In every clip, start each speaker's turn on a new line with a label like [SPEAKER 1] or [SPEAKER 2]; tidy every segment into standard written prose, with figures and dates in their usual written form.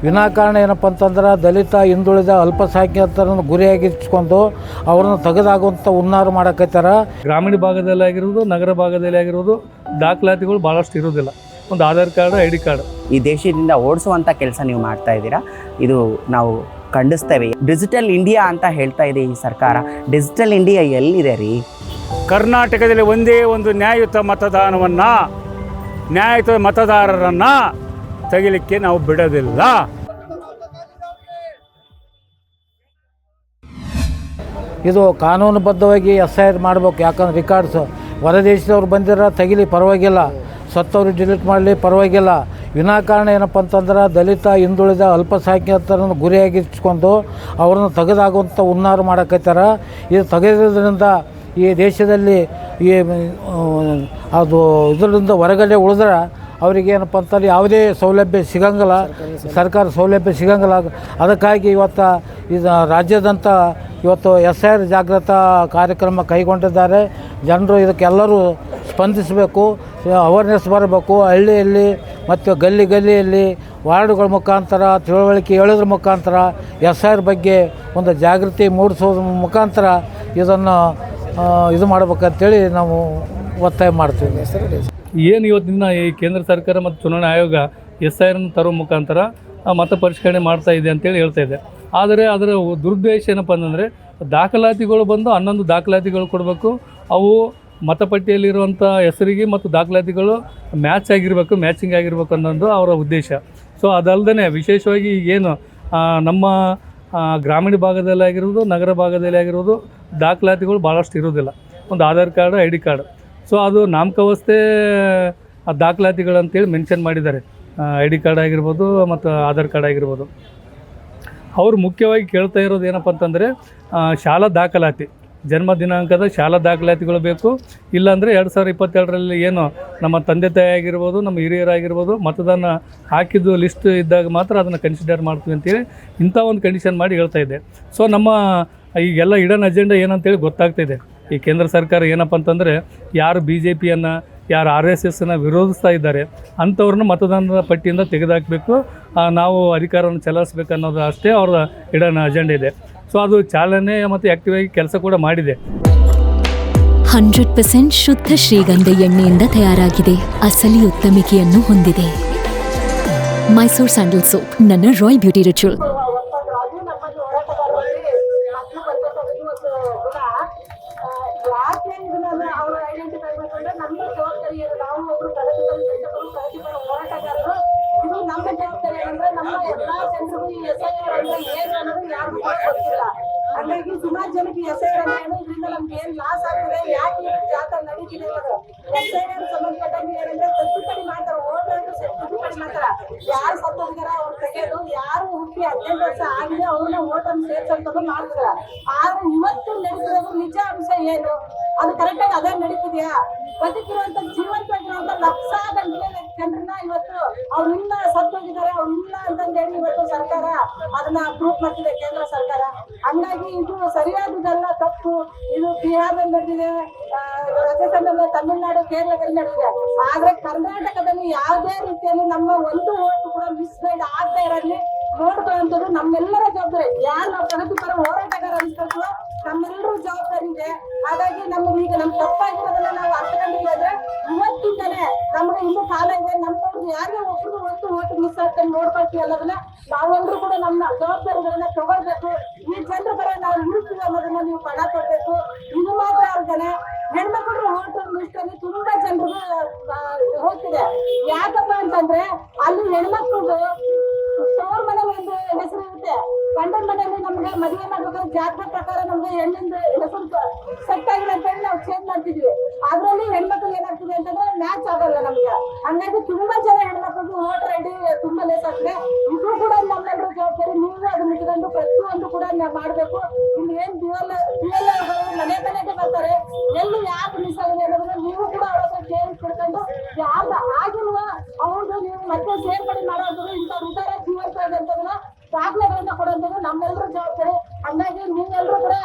[SPEAKER 1] ವಿನಾಕಾರಣ ಏನಪ್ಪ ಅಂತಂದ್ರೆ ದಲಿತ ಹಿಂದುಳಿದ ಅಲ್ಪಸಂಖ್ಯಾತರನ್ನು ಗುರಿಯಾಗಿಸ್ಕೊಂಡು ಅವ್ರನ್ನ ತೆಗೆದಾಗುವಂಥ ಹುನ್ನಾರ ಮಾಡಕತ್ತಾರ.
[SPEAKER 2] ಗ್ರಾಮೀಣ ಭಾಗದಲ್ಲಿ ಆಗಿರೋದು, ನಗರ ಭಾಗದಲ್ಲಿ ಆಗಿರೋದು ದಾಖಲಾತಿಗಳು ಭಾಳಷ್ಟು ಇರೋದಿಲ್ಲ. ಒಂದು ಆಧಾರ್ ಕಾರ್ಡ್, ID ಕಾರ್ಡ್
[SPEAKER 3] ಈ ದೇಶದಿಂದ ಓಡಿಸುವಂಥ ಕೆಲಸ ನೀವು ಮಾಡ್ತಾ ಇದ್ದೀರಾ, ಇದು ನಾವು ಖಂಡಿಸ್ತೇವೆ. ಡಿಜಿಟಲ್ ಇಂಡಿಯಾ ಅಂತ ಹೇಳ್ತಾ ಇದೆ ಈ ಸರ್ಕಾರ. ಡಿಜಿಟಲ್ ಇಂಡಿಯಾ ಎಲ್ಲಿದೆ ರೀ?
[SPEAKER 4] ಕರ್ನಾಟಕದಲ್ಲಿ ಒಂದೇ ಒಂದು ನ್ಯಾಯಯುತ ಮತದಾರರನ್ನು ತೆಗಿಲಿಕ್ಕೆ ನಾವು ಬಿಡೋದಿಲ್ಲ.
[SPEAKER 1] ಇದು ಕಾನೂನುಬದ್ಧವಾಗಿ SIR ಮಾಡಬೇಕು. ಯಾಕಂದ್ರೆ ರಿಕಾರ್ಡ್ಸ್ ಹೊರದೇಶದವ್ರು ಬಂದಿರೋ ತೆಗಿಲಿ ಪರವಾಗಿಲ್ಲ, ಸತ್ತವ್ರು ಡಿಲೀಟ್ ಮಾಡಲಿ ಪರವಾಗಿಲ್ಲ. ವಿನಾಕಾರಣ ಏನಪ್ಪ ಅಂತಂದ್ರೆ ದಲಿತ ಹಿಂದುಳಿದ ಅಲ್ಪಸಂಖ್ಯಾತರನ್ನು ಗುರಿಯಾಗಿಸ್ಕೊಂಡು ಅವ್ರನ್ನ ತೆಗೆದಾಗುವಂಥ ಹುನ್ನಾರ ಮಾಡಕತ್ತಾರ. ಇದು ತೆಗೆಯೋದ್ರಿಂದ ಈ ದೇಶದಲ್ಲಿ ಈ ಅದು ಇದರಿಂದ ಹೊರಗಡೆ ಉಳಿದ್ರೆ ಅವರಿಗೇನಪ್ಪ ಅಂತಂದ್ರೆ ಯಾವುದೇ ಸೌಲಭ್ಯ ಸಿಗಂಗಿಲ್ಲ, ಸರ್ಕಾರ ಸೌಲಭ್ಯ ಸಿಗಂಗಿಲ್ಲ. ಅದಕ್ಕಾಗಿ ಇವತ್ತು ಇದು ರಾಜ್ಯದಂತ ಇವತ್ತು SIR ಜಾಗೃತ ಕಾರ್ಯಕ್ರಮ ಕೈಗೊಂಡಿದ್ದಾರೆ. ಜನರು ಇದಕ್ಕೆಲ್ಲರೂ ಸ್ಪಂದಿಸಬೇಕು, ಅವೇರ್ನೆಸ್ ಬರಬೇಕು. ಹಳ್ಳಿಯಲ್ಲಿ ಮತ್ತು ಗಲ್ಲಿಯಲ್ಲಿ ವಾರ್ಡ್ಗಳ ಮುಖಾಂತರ ತಿಳುವಳಿಕೆ ಹೇಳೋದ್ರ ಮುಖಾಂತರ SIR ಬಗ್ಗೆ ಒಂದು ಜಾಗೃತಿ ಮೂಡಿಸೋದ್ರ ಮುಖಾಂತರ ಇದನ್ನು ಇದು ಮಾಡ್ಬೇಕಂತೇಳಿ ನಾವು ಒತ್ತಾಯ ಮಾಡ್ತೀವಿ.
[SPEAKER 2] ಏನು ಇವತ್ತಿನ ಈ ಕೇಂದ್ರ ಸರ್ಕಾರ ಮತ್ತು ಚುನಾವಣಾ ಆಯೋಗ SIR ತರೋ ಮುಖಾಂತರ ಮತ ಪರಿಷ್ಕರಣೆ ಮಾಡ್ತಾ ಇದೆ ಅಂತೇಳಿ ಹೇಳ್ತಾ ಇದೆ. ಆದರೆ ಅದರ ದುರುದ್ದೇಶ ಏನಪ್ಪ ಅಂತಂದರೆ ದಾಖಲಾತಿಗಳು ಬಂದು 11 ದಾಖಲಾತಿಗಳು ಕೊಡಬೇಕು. ಅವು ಮತಪಟ್ಟಿಯಲ್ಲಿರುವಂಥ ಹೆಸರಿಗೆ ಮತ್ತು ದಾಖಲಾತಿಗಳು ಮ್ಯಾಚಿಂಗ್ ಆಗಿರಬೇಕು ಅನ್ನೋದು ಅವರ ಉದ್ದೇಶ. ಸೊ ಅದಲ್ಲದೆ ವಿಶೇಷವಾಗಿ ಏನು ನಮ್ಮ ಗ್ರಾಮೀಣ ಭಾಗದಲ್ಲಿ ಆಗಿರೋದು, ನಗರ ಭಾಗದಲ್ಲಿ ಆಗಿರೋದು ದಾಖಲಾತಿಗಳು ಭಾಳಷ್ಟು ಇರೋದಿಲ್ಲ. ಒಂದು Aadhaar card, ID card. So ಅದು ನಾಮಕಾವಸ್ಥೆ ದಾಖಲಾತಿಗಳಂತೇಳಿ ಮೆನ್ಷನ್ ಮಾಡಿದ್ದಾರೆ. ID ಕಾರ್ಡ್ ಆಗಿರ್ಬೋದು ಮತ್ತು ಆಧಾರ್ ಕಾರ್ಡ್ ಆಗಿರ್ಬೋದು. ಅವರು ಮುಖ್ಯವಾಗಿ ಕೇಳ್ತಾ ಇರೋದು ಏನಪ್ಪ ಅಂತಂದರೆ ಶಾಲಾ ದಾಖಲಾತಿ, ಜನ್ಮ ದಿನಾಂಕದ ಶಾಲಾ ದಾಖಲಾತಿಗಳು ಬೇಕು. ಇಲ್ಲಾಂದರೆ 2022ರಲ್ಲಿ ಏನು ನಮ್ಮ ತಂದೆ ತಾಯಿ ಆಗಿರ್ಬೋದು, ನಮ್ಮ ಹಿರಿಯರಾಗಿರ್ಬೋದು ಮತದಾನ ಹಾಕಿದ್ದು ಲಿಸ್ಟ್ ಇದ್ದಾಗ ಮಾತ್ರ ಅದನ್ನು ಕನ್ಸಿಡರ್ ಮಾಡ್ತೀವಿ ಅಂತೇಳಿ ಇಂಥ ಒಂದು ಕಂಡೀಷನ್ ಮಾಡಿ ಹೇಳ್ತಾ ಇದೆ. ಸೊ ನಮ್ಮ ಈಗೆಲ್ಲ ಇಡನ್ ಅಜೆಂಡಾ ಏನಂತೇಳಿ ಗೊತ್ತಾಗ್ತಾಯಿದೆ. ಈ ಕೇಂದ್ರ ಸರ್ಕಾರ ಏನಪ್ಪ ಅಂತಂದರೆ ಯಾರು BJPಯನ್ನು, ಯಾರು RSSನ ವಿರೋಧಿಸ್ತಾ ಇದ್ದಾರೆ ಅಂಥವ್ರನ್ನ ಮತದಾನದ ಪಟ್ಟಿಯಿಂದ ತೆಗೆದುಹಾಕಬೇಕು, ನಾವು ಅಧಿಕಾರವನ್ನು ಚಲಾಯಿಸಬೇಕು ಅನ್ನೋದು ಅಷ್ಟೇ ಅವ್ರ ಇಡನ್ ಅಜೆಂಡಾ ಇದೆ. ಸೊ ಅದು ಚಾಲನೆ ಮತ್ತು ಆ್ಯಕ್ಟಿವ್ ಆಗಿ ಕೆಲಸ ಕೂಡ ಮಾಡಿದೆ.
[SPEAKER 5] 100% ಶುದ್ಧ ಶ್ರೀಗಂಧ ಎಣ್ಣೆಯಿಂದ ತಯಾರಾಗಿದೆ. ಅಸಲಿ ಉತ್ತಮಿಕೆಯನ್ನು ಹೊಂದಿದೆ. ಮೈಸೂರು ಸ್ಯಾಂಡಲ್ ಸೋಪ್, ನನ್ನ ರಾಯಲ್ ಬ್ಯೂಟಿ ರಿಚುವಲ್.
[SPEAKER 6] ಹಾಗಾಗಿ ಸುಮಾರು ಜನಕ್ಕೆ SIR ಅಂದ್ರೆ ಇದರಿಂದ ನಮ್ಗೆ ಏನ್ ಲಾಸ್ ಆಗ್ತದೆ, ಯಾಕೆ ಜಾತ ನಡೀತಿದೆ ಅನ್ನೋದು SIR ಸಂಬಂಧಪಟ್ಟಂಗೆ ಏನಂದ್ರೆ ತಿದ್ದುಪಡಿ ಮಾಡ್ತಾರೆ. ಓಟರ್ಗಳು ತಿದ್ದುಪಡಿ ಮಾಡ್ತಾರ. ಯಾರು ಸತ್ತೋಗಿದಾರ ಅವ್ರು ತೆಗೆದು, ಯಾರು ಹುಟ್ಟಿ 18 ವರ್ಷ ಆಗಿದೆ ಅವ್ರನ್ನ ಓಟರ್ ಸೇರ್ಸಂತದ್ದು ಮಾಡ್ತಾರ. ಆದ್ರೆ ಇವತ್ತು ನಡೀತಿರೋದು ನಿಜ ಅಂಶ ಏನು, ಅದು ಕರೆಕ್ಟಾಗಿ ಅದೇ ನಡೀತಿದ್ಯಾ? ಬದುಕಿರುವಂತ ಜೀವಂತವಾಗಿರುವಂತ ಲಕ್ಷಾಗಟ್ಟಲೆ ಜನರನ್ನ ಇವತ್ತು ಅವ್ರಿಲ್ಲ ಸತ್ತೋಗಿದ್ದಾರೆ, ಅವ್ರಿಲ್ಲ ಅಂತಂದೇಳಿ ಇವತ್ತು ಸರ್ಕಾರ ಅದನ್ನ ಪ್ರೂಫ್ ಮಾಡ್ತಿದೆ, ಕೇಂದ್ರ ಸರ್ಕಾರ. ಹಂಗಾಗಿ ಇದು ಸರಿಯಾದದಲ್ಲ, ತಪ್ಪು. ಇದು ಬಿಹಾರದಲ್ಲಿ ನಡೆದಿದೆ, ರಾಜಸ್ಥಾನದಲ್ಲಿ, ತಮಿಳುನಾಡು, ಕೇರಳದಲ್ಲಿ ನಡೆದಿದೆ. ಆದ್ರೆ ಕರ್ನಾಟಕದಲ್ಲಿ ಯಾವುದೇ ರೀತಿಯಲ್ಲಿ ನಮ್ಮ ಒಂದು ಓಟು ಕೂಡ ಮಿಸ್ಗೈಡ್ ಆಗ್ತಾ ಇರಲಿ ನೋಡ್ಕೊಳ್ಳುವಂಥದ್ದು ನಮ್ಮೆಲ್ಲರ ಜವಾಬ್ದಾರಿ. ಯಾರು ನಾವು ಪ್ರಗತಿಪರ ಹೋರಾಟಗಾರ ಅನ್ಸ್ಕೊಳ್ತೀವೋ ನಮ್ಮೆಲ್ಲರೂ ಜವಾಬ್ದಾರಿ ಇದೆ. ಹಾಗಾಗಿ ನಮ್ಗೆ ಈಗ ನಮ್ ತಪ್ಪಾಗಿರೋದನ್ನ ನಾವು ಅರ್ಥಕೊಂಡಿದ್ರೆ ಇವತ್ತಿಂದಲೇ ನಮ್ಗೆ ಇನ್ನೂ ಕಾಲ ಇದೆ. ನಮ್ಮವ್ರು ಯಾರೇ ಒಬ್ರು ಓಟು ಮಿಸ್ ಆಗ್ತಾರೆ ನೋಡ್ಕೊಳ್ತೀವಿ ಅನ್ನೋದನ್ನ ನಾವೆಲ್ಲರೂ ಕೂಡ ನಮ್ಮ ಜವಾಬ್ದಾರಿಗಳನ್ನ ತಗೊಳ್ಬೇಕು. ಈ ಜನರ ಪರ ನಾವು ಇರ್ತೀವಿ ಅನ್ನೋದನ್ನ ನೀವು ಪಣ ಕೊಡ್ಬೇಕು. ಇದು ಮಾತ್ರ ಅಲ್ದೇನೆ ಹೆಣ್ಮಕ್ಳು ಓಟರ್ ಲಿಸ್ಟ್ ಅಲ್ಲಿ ತುಂಬಾ ಜನರಿಗೆ ಹೋಗ್ತಿದೆ. ಯಾಕಪ್ಪ ಅಂತಂದ್ರೆ ಅಲ್ಲಿ ಹೆಣ್ಮಕ್ಳಿಗೆ ತವ್ರ ಮನೆ ಒಂದು ಹೆಸರು ಇರುತ್ತೆ, ಗಂಡನ ಮನೆಯಲ್ಲಿ ನಮ್ಗೆ ಮದುವೆ ಮಾಡ್ಬೇಕಾದ್ರೆ ಜಾತಕ ಪ್ರಕಾರ ನಮ್ಗೆ ಹೆಣ್ಣಿಂದ ಹೆಸರು ಸೆಟ್ ಆಗಿಲ್ಲ ಅಂತ ಹೇಳಿ ನಾವು ಚೇಂಜ್ ಮಾಡ್ತಿದ್ವಿ. ಅದ್ರಲ್ಲಿ ಹೆಣ್ಮಕ್ಳು ಏನಾಗ್ತಿದೆ ಅಂತಂದ್ರೆ ಮ್ಯಾಚ್ ಆಗಲ್ಲ ನಮ್ಗೆ. ಹಂಗಾಗಿ ತುಂಬಾ ಜನ ಹೆಣ್ಮಕ್ಳಿಗೆ ವೋಟರ್ ID ತುಂಬಾ ಲೇಸ್ ಆಗ್ತದೆ. ಇದು ಕೂಡ ನಮ್ಮೆಲ್ಲರೂ ಜವಾಬ್ದಾರಿ. ನೀವು ಅದನ್ನ ಇಟ್ಕೊಂಡು ಪ್ರತಿಯೊಂದು ಕೂಡ ಮಾಡ್ಬೇಕು. ಇಲ್ಲಿ ಏನ್ ಮನೆ ಮನೆಗೆ ಬರ್ತಾರೆ, ಎಲ್ಲಿ ಯಾಕೆ ಮಿಸ್ ಆಗಿದೆ ಅನ್ನೋದನ್ನ ನೀವು ಕೂಡ ಅವ್ರ ಹತ್ರ ಕೇಳಿಸ್ಕೊಡ್ಕೊಂಡು ಯಾವ್ದು ಆಗಿಲ್ವಾ ಅವ್ರದ್ದು ನೀವು ಮತ್ತೆ ಸೇರ್ಪಡೆ ಮಾಡೋದು, ಇಂಥ ಉದಾರ ಜೀವಂತ ದಾಖಲೆಗಳನ್ನ ಕೊಡುವಂಥದ್ದು ನಮ್ಮೆಲ್ಲರೂ ಜವಾಬ್ದಾರಿ. ಹಂಗಾಗಿ ನೀವೆಲ್ಲರೂ ಕೂಡ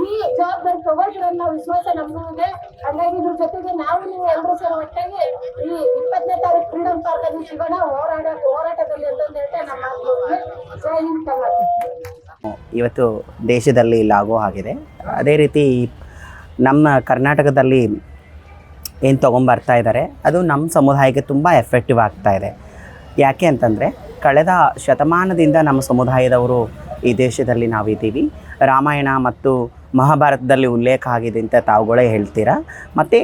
[SPEAKER 6] ಈ ಈ ಜವಾಬ್ದಾರಿ ತಗೊಳ್ತೀರ ಅನ್ನೋ ವಿಶ್ವಾಸ ನಮಗೂ ಇದೆ. ಹಾಗಾಗಿ ಇದ್ರ ಜೊತೆಗೆ ನಾವು ನೀವು ಎಲ್ಲರೂ ಸೇರಿ ಒಟ್ಟಾಗಿ ಈ 20ನೇ ತಾರೀಕು ಫ್ರೀಡಂ ಪಾರ್ಕ್ ಅಲ್ಲಿ ಸಿಗೋಣ, ಹೋರಾಟದಲ್ಲಿ ಅಂತಂದು ಹೇಳ್ತಾ ನಮ್ಮ ಮಾತುಗಳಿಗೆ ಜೈ ಹಿಂದ್ ಕರ್ನಾಟಕ.
[SPEAKER 3] ಇವತ್ತು ದೇಶದಲ್ಲಿ ಲಾಗು ಆಗಿದೆ. ಅದೇ ರೀತಿ ನಮ್ಮ ಕರ್ನಾಟಕದಲ್ಲಿ ಏನು ತೊಗೊಂಬರ್ತಾ ಇದ್ದಾರೆ ಅದು ನಮ್ಮ ಸಮುದಾಯಕ್ಕೆ ತುಂಬ ಎಫೆಕ್ಟಿವ್ ಆಗ್ತಾ ಇದೆ. ಯಾಕೆ ಅಂತಂದರೆ ಕಳೆದ ಶತಮಾನದಿಂದ ನಮ್ಮ ಸಮುದಾಯದವರು ಈ ದೇಶದಲ್ಲಿ ನಾವಿದ್ದೀವಿ. ರಾಮಾಯಣ ಮತ್ತು ಮಹಾಭಾರತದಲ್ಲಿ ಉಲ್ಲೇಖ ಆಗಿದೆ ಅಂತ ತಾವುಗಳೇ ಹೇಳ್ತೀರಾ. ಮತ್ತು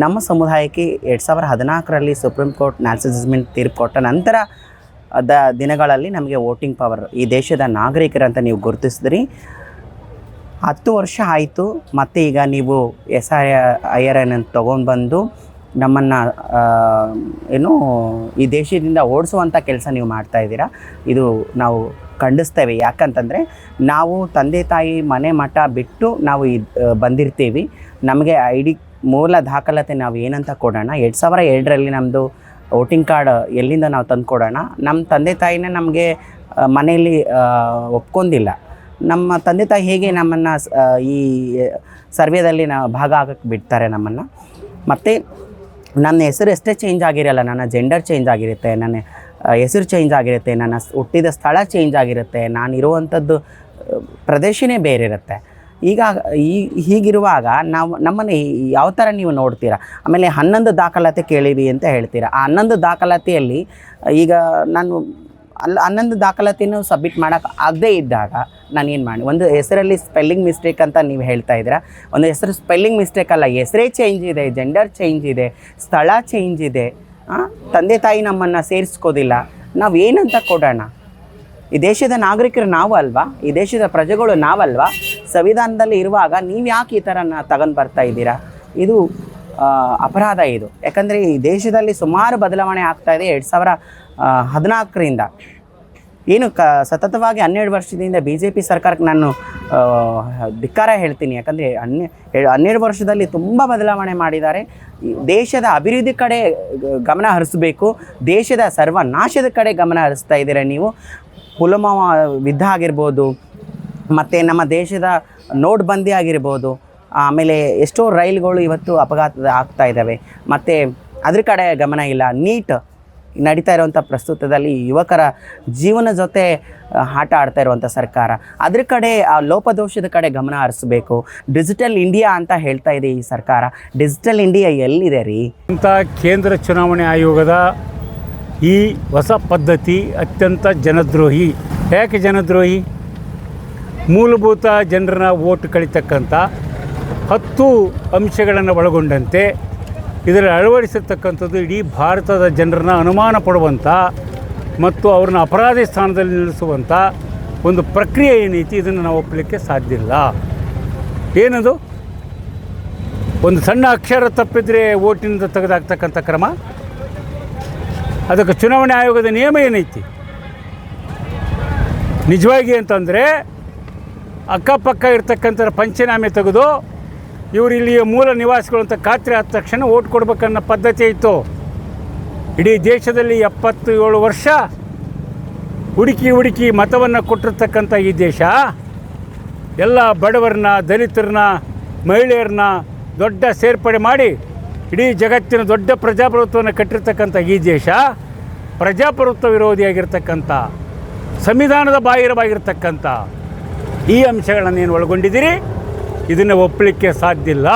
[SPEAKER 3] ನಮ್ಮ ಸಮುದಾಯಕ್ಕೆ 2014ರಲ್ಲಿ ಸುಪ್ರೀಂ ಕೋರ್ಟ್ ನ್ಯಾಷನಲ್ ಜಡ್ಜ್ಮೆಂಟ್ ತೀರ್ಪು ಕೊಟ್ಟ ನಂತರ ದಿನಗಳಲ್ಲಿ ನಮಗೆ ವೋಟಿಂಗ್ ಪವರ್ ಈ ದೇಶದ ನಾಗರಿಕರಂತ ನೀವು ಗುರುತಿಸಿದ್ರಿ. 10 ವರ್ಷ ಆಯಿತು. ಮತ್ತು ಈಗ ನೀವು SIR ತೊಗೊಂಡು ಬಂದು ನಮ್ಮನ್ನು ಏನು ಈ ದೇಶದಿಂದ ಓಡಿಸುವಂಥ ಕೆಲಸ ನೀವು ಮಾಡ್ತಾಯಿದ್ದೀರಾ. ಇದು ನಾವು ಖಂಡಿಸ್ತೇವೆ. ಯಾಕಂತಂದರೆ ನಾವು ತಂದೆ ತಾಯಿ ಮನೆ ಮಠ ಬಿಟ್ಟು ನಾವು ಬಂದಿರ್ತೀವಿ. ನಮಗೆ ID ಮೂಲ ದಾಖಲಾತಿ ನಾವು ಏನಂತ ಕೊಡೋಣ. 2002ರಲ್ಲಿ ನಮ್ಮದು ವೋಟಿಂಗ್ ಕಾರ್ಡ್ ಎಲ್ಲಿಂದ ನಾವು ತಂದು ಕೊಡೋಣ. ನಮ್ಮ ತಂದೆ ತಾಯಿನೇ ನಮಗೆ ಮನೆಯಲ್ಲಿ ಒಪ್ಕೊಂಡಿಲ್ಲ. ನಮ್ಮ ತಂದೆ ತಾಯಿ ಹೇಗೆ ನಮ್ಮನ್ನು ಈ ಸರ್ವೇದಲ್ಲಿ ಭಾಗ ಆಗಕ್ಕೆ ಬಿಡ್ತಾರೆ ನಮ್ಮನ್ನು. ಮತ್ತು ನನ್ನ ಹೆಸರು ಎಷ್ಟೇ ಚೇಂಜ್ ಆಗಿರಲ್ಲ, ನನ್ನ ಜೆಂಡರ್ ಚೇಂಜ್ ಆಗಿರುತ್ತೆ, ನನ್ನ ಹೆಸರು ಚೇಂಜ್ ಆಗಿರುತ್ತೆ, ನನ್ನ ಹುಟ್ಟಿದ ಸ್ಥಳ ಚೇಂಜ್ ಆಗಿರುತ್ತೆ, ನಾನು ಇರುವಂಥದ್ದು ಪ್ರದೇಶನೇ ಬೇರೆ ಇರುತ್ತೆ. ಈಗ ಹೀಗಿರುವಾಗ ನಮ್ಮನ್ನು ಯಾವ ಥರ ನೀವು ನೋಡ್ತೀರಾ? ಆಮೇಲೆ 11 ದಾಖಲಾತಿ ಕೇಳೀವಿ ಅಂತ ಹೇಳ್ತೀರಾ. ಆ 11 ದಾಖಲಾತಿಯಲ್ಲಿ ಈಗ ನಾನು 11 ದಾಖಲಾತಿನೂ ಸಬ್ಮಿಟ್ ಮಾಡೋಕ್ಕೆ ಆಗದೇ ಇದ್ದಾಗ ನಾನು ಏನು ಮಾಡಿ, ಒಂದು ಹೆಸರಲ್ಲಿ ಸ್ಪೆಲ್ಲಿಂಗ್ ಮಿಸ್ಟೇಕ್ ಅಂತ ನೀವು ಹೇಳ್ತಾ ಇದ್ದೀರಾ. ಒಂದು ಹೆಸರು ಸ್ಪೆಲ್ಲಿಂಗ್ ಮಿಸ್ಟೇಕ್ ಅಲ್ಲ, ಹೆಸರೇ ಚೇಂಜ್ ಇದೆ, ಜೆಂಡರ್ ಚೇಂಜ್ ಇದೆ, ಸ್ಥಳ ಚೇಂಜ್ ಇದೆ, ತಂದೆ ತಾಯಿ ನಮ್ಮನ್ನು ಸೇರಿಸ್ಕೋದಿಲ್ಲ. ನಾವು ಏನಂತ ಕೊಡೋಣ? ಈ ದೇಶದ ನಾಗರಿಕರು ನಾವು ಅಲ್ವಾ? ಈ ದೇಶದ ಪ್ರಜೆಗಳು ನಾವಲ್ವಾ? ಸಂವಿಧಾನದಲ್ಲಿ ಇರುವಾಗ ನೀವು ಯಾಕೆ ಈ ಥರ ತಗೊಂಡು ಬರ್ತಾ ಇದ್ದೀರಾ? ಇದು ಅಪರಾಧ ಇದು. ಯಾಕಂದರೆ ಈ ದೇಶದಲ್ಲಿ ಸುಮಾರು ಬದಲಾವಣೆ ಆಗ್ತಾಯಿದೆ 2014ರಿಂದ. ಏನು ಸತತವಾಗಿ 12 ವರ್ಷದಿಂದ BJP ಸರ್ಕಾರಕ್ಕೆ ನಾನು ಧಿಕ್ಕಾರ ಹೇಳ್ತೀನಿ. ಯಾಕಂದರೆ 12 ವರ್ಷದಲ್ಲಿ ತುಂಬ ಬದಲಾವಣೆ ಮಾಡಿದ್ದಾರೆ. ದೇಶದ ಅಭಿವೃದ್ಧಿ ಕಡೆ ಗಮನ ಹರಿಸಬೇಕು, ದೇಶದ ಸರ್ವನಾಶದ ಕಡೆ ಗಮನ ಹರಿಸ್ತಾ ಇದ್ದೀರಾ ನೀವು. ಪುಲ್ವಾಮಾ ಯುದ್ಧ ಆಗಿರ್ಬೋದು, ಮತ್ತು ನಮ್ಮ ದೇಶದ ನೋಟ್ಬಂದಿ ಆಗಿರ್ಬೋದು, ಆಮೇಲೆ ಎಷ್ಟೋ ರೈಲುಗಳು ಇವತ್ತು ಅಪಘಾತ ಆಗ್ತಾ ಇದ್ದಾವೆ. ಮತ್ತು ಅದ್ರ ಕಡೆ ಗಮನ ಇಲ್ಲ. ನೀಟ್ ನಡೀತಾ ಇರುವಂಥ ಪ್ರಸ್ತುತದಲ್ಲಿ ಯುವಕರ ಜೀವನ ಜೊತೆ ಆಟ ಆಡ್ತಾ ಇರುವಂಥ ಸರ್ಕಾರ, ಅದ್ರ ಕಡೆ ಆ ಲೋಪದೋಷದ ಕಡೆ ಗಮನ ಹರಿಸಬೇಕು. ಡಿಜಿಟಲ್ ಇಂಡಿಯಾ ಅಂತ ಹೇಳ್ತಾ ಇದೆ ಈ ಸರ್ಕಾರ. ಡಿಜಿಟಲ್ ಇಂಡಿಯಾ ಎಲ್ಲಿದೆ ರೀ?
[SPEAKER 4] ಇಂಥ ಕೇಂದ್ರ ಚುನಾವಣೆ ಆಯೋಗದ ಈ ಹೊಸ ಪದ್ಧತಿ ಅತ್ಯಂತ ಜನದ್ರೋಹಿ. ಯಾಕೆ ಜನದ್ರೋಹಿ? ಮೂಲಭೂತ ಜನರನ್ನ ಓಟ್ ಕಳಿತಕ್ಕಂಥ 10 ಅಂಶಗಳನ್ನು ಒಳಗೊಂಡಂತೆ ಇದರಲ್ಲಿ ಅಳವಡಿಸಿರ್ತಕ್ಕಂಥದ್ದು ಇಡೀ ಭಾರತದ ಜನರನ್ನ ಅನುಮಾನ ಪಡುವಂಥ ಮತ್ತು ಅವ್ರನ್ನ ಅಪರಾಧಿ ಸ್ಥಾನದಲ್ಲಿ ನಿಲ್ಲಿಸುವಂಥ ಒಂದು ಪ್ರಕ್ರಿಯೆ ಏನೈತಿ, ಇದನ್ನು ನಾವು ಒಪ್ಪಲಿಕ್ಕೆ ಸಾಧ್ಯ ಇಲ್ಲ. ಏನದು? ಒಂದು ಸಣ್ಣ ಅಕ್ಷರ ತಪ್ಪಿದರೆ ಓಟಿನಿಂದ ತೆಗೆದಾಕ್ತಕ್ಕಂಥ ಕ್ರಮ. ಅದಕ್ಕೆ ಚುನಾವಣೆ ಆಯೋಗದ ನಿಯಮ ಏನೈತಿ? ನಿಜವಾಗಿ ಅಂತಂದರೆ ಅಕ್ಕಪಕ್ಕ ಇರ್ತಕ್ಕಂಥ ಪಂಚನಾಮೆ ತೆಗೆದು ಇವರು ಇಲ್ಲಿಯ ಮೂಲ ನಿವಾಸಿಗಳು ಅಂತ ಖಾತ್ರಿ ಆದ ತಕ್ಷಣ ಓಟ್ ಕೊಡ್ಬೇಕನ್ನೋ ಪದ್ಧತಿ ಇತ್ತು. ಇಡೀ ದೇಶದಲ್ಲಿ 77 ವರ್ಷ ಹುಡುಕಿ ಮತವನ್ನು ಕೊಟ್ಟಿರ್ತಕ್ಕಂಥ ಈ ದೇಶ ಎಲ್ಲ ಬಡವರನ್ನ, ದಲಿತರನ್ನ, ಮಹಿಳೆಯರನ್ನ ದೊಡ್ಡ ಸೇರ್ಪಡೆ ಮಾಡಿ ಇಡೀ ಜಗತ್ತಿನ ದೊಡ್ಡ ಪ್ರಜಾಪ್ರಭುತ್ವವನ್ನು ಕಟ್ಟಿರ್ತಕ್ಕಂಥ ಈ ದೇಶ ಪ್ರಜಾಪ್ರಭುತ್ವ ವಿರೋಧಿಯಾಗಿರ್ತಕ್ಕಂಥ, ಸಂವಿಧಾನದ ಬಾಹಿರವಾಗಿರ್ತಕ್ಕಂಥ ಈ ಅಂಶಗಳನ್ನೇನು ಒಳಗೊಂಡಿದ್ದೀರಿ, ಇದನ್ನು ಒಪ್ಪಲಿಕ್ಕೆ ಸಾಧ್ಯ ಇಲ್ಲ.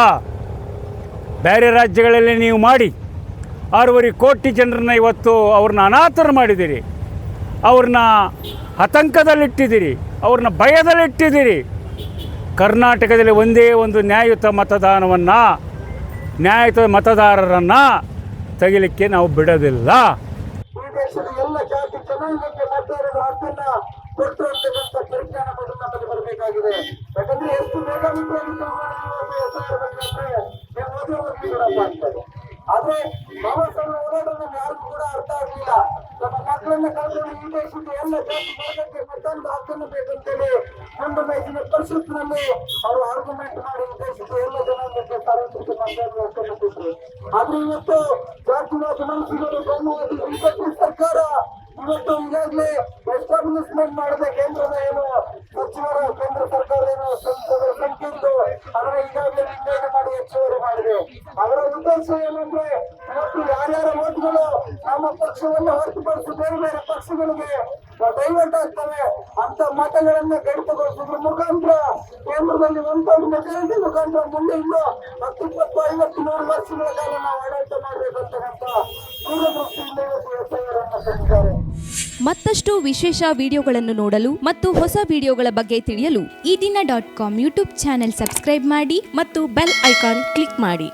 [SPEAKER 4] ಬೇರೆ ರಾಜ್ಯಗಳಲ್ಲಿ ನೀವು ಮಾಡಿ 6.5 ಕೋಟಿ ಜನರನ್ನ ಇವತ್ತು ಅವ್ರನ್ನ ಅನಾಥರು ಮಾಡಿದ್ದೀರಿ, ಅವ್ರನ್ನ ಆತಂಕದಲ್ಲಿಟ್ಟಿದ್ದೀರಿ, ಅವ್ರನ್ನ ಭಯದಲ್ಲಿಟ್ಟಿದ್ದೀರಿ. ಕರ್ನಾಟಕದಲ್ಲಿ ಒಂದೇ ಒಂದು ನ್ಯಾಯಯುತ ಮತದಾರರನ್ನು ತೆಗಿಲಿಕ್ಕೆ ನಾವು ಬಿಡೋದಿಲ್ಲ.
[SPEAKER 6] ಈ ದೇಶದ ಎಲ್ಲ ಜಾತಿ ಜನಾಂಗಕ್ಕೆ ಮತದಾರರ ಹಕ್ಕನ್ನ ಕೊಟ್ಟಿರುವಂತಹ ಪರಿಜ್ಞಾನ ನಮ್ಮಲ್ಲಿ ಬರಬೇಕಾಗಿದೆ. ಯಾಕಂದ್ರೆ ಎಷ್ಟು ಬೇಗ ಆದ್ರೆ ಬಾಬಾ ಸಾಹೇಬ್ ಹೋರಾಟ ಯಾರಿಗೂ ಕೂಡ ಅರ್ಥ ಆಗಲಿಲ್ಲ. ನಮ್ಮ ಮಕ್ಕಳನ್ನ ಕಳೆದು ಈ ದೇಶದ ಎಲ್ಲ ಜಾತಿ ವರ್ಗಕ್ಕೆ ಮತದಾನದ ಹಕ್ಕನ್ನು ಬೇಕಂತೇಳಿ ಒಂದು ಮೇಜಿನ ಪರಿಷತ್ನಲ್ಲಿ ಅವರು ಆರ್ಗ್ಯುಮೆಂಟ್ ಮಾಡಿ ಈ ದೇಶದ ಎಲ್ಲ ಜನಾಂಗಕ್ಕೆ ಸಾರ್ವತ್ರಿಕ ಮತದಾನದ ಹಕ್ಕನ್ನು ಕೊಟ್ಟರು. ಆದ್ರೆ ಇವತ್ತು ಜಾತಿವಾದ ಮನಸ್ಸುಗಳು ಕೋಮುವಾದಿ ಬಿಜೆಪಿ ಸರ್ಕಾರ ಇವತ್ತು ಈಗಾಗಲೇ ಎಸ್ಟಾಬ್ಲಿಷ್ಮೆಂಟ್ ಮಾಡಿದ ಕೇಂದ್ರದ ಏನು
[SPEAKER 7] ಸಚಿವರು ಕೇಂದ್ರ ಸರ್ಕಾರ ಏನು ಸಂಖ್ಯೆಯಿದ್ದು ಅದರ ಈಗಾಗಲೇ ನಿರ್ಣಯ ಮಾಡಿ ಹೆಚ್ಚುವರಿ ಮಾಡಿದೆ. ಅವರ ಉದ್ದೇಶ ಏನಂದ್ರೆ ಇವತ್ತು ಯಾರ್ಯಾರ ಓಟ್ಗಳು ನಮ್ಮ ಪಕ್ಷವನ್ನು ಹೊರತುಪಡಿಸಿ ಬೇರೆ ಬೇರೆ ಪಕ್ಷಗಳಿಗೆ ಡೈವರ್ಟ್ ಆಗ್ತವೆ ಅಂತ ಮತಗಳನ್ನ ಕಡಿತಗೊಳಿಸೋದ್ರ ಮುಖಾಂತರ ಕೇಂದ್ರದಲ್ಲಿ ಒಂದು ಮೆಜಾರಿಟಿ ಮುಖಾಂತರ ಮುಂದೆ ಇನ್ನು 10, 20, 50, 100 ವರ್ಷಗಳ ಕಾಲ ನಾವು ಆಡಳಿತ ಮಾಡಬೇಕಂತಕ್ಕಂಥ ದೂರದೃಷ್ಟಿಯಿಂದ ಇವತ್ತು ಎಸ್ಐಆರನ್ನು ತಂದಿದ್ದಾರೆ.
[SPEAKER 8] ಮತ್ತಷ್ಟು ವಿಶೇಷ ವಿಡಿಯೋಗಳನ್ನು ನೋಡಲು ಮತ್ತು ಹೊಸ ವಿಡಿಯೋಗಳ ಬಗ್ಗೆ ತಿಳಿಯಲು ಈ ದಿನ .com ಯೂಟ್ಯೂಬ್ ಚಾನೆಲ್ ಸಬ್ಸ್ಕ್ರೈಬ್ ಮಾಡಿ ಮತ್ತು ಬೆಲ್ ಐಕಾನ್ ಕ್ಲಿಕ್ ಮಾಡಿ.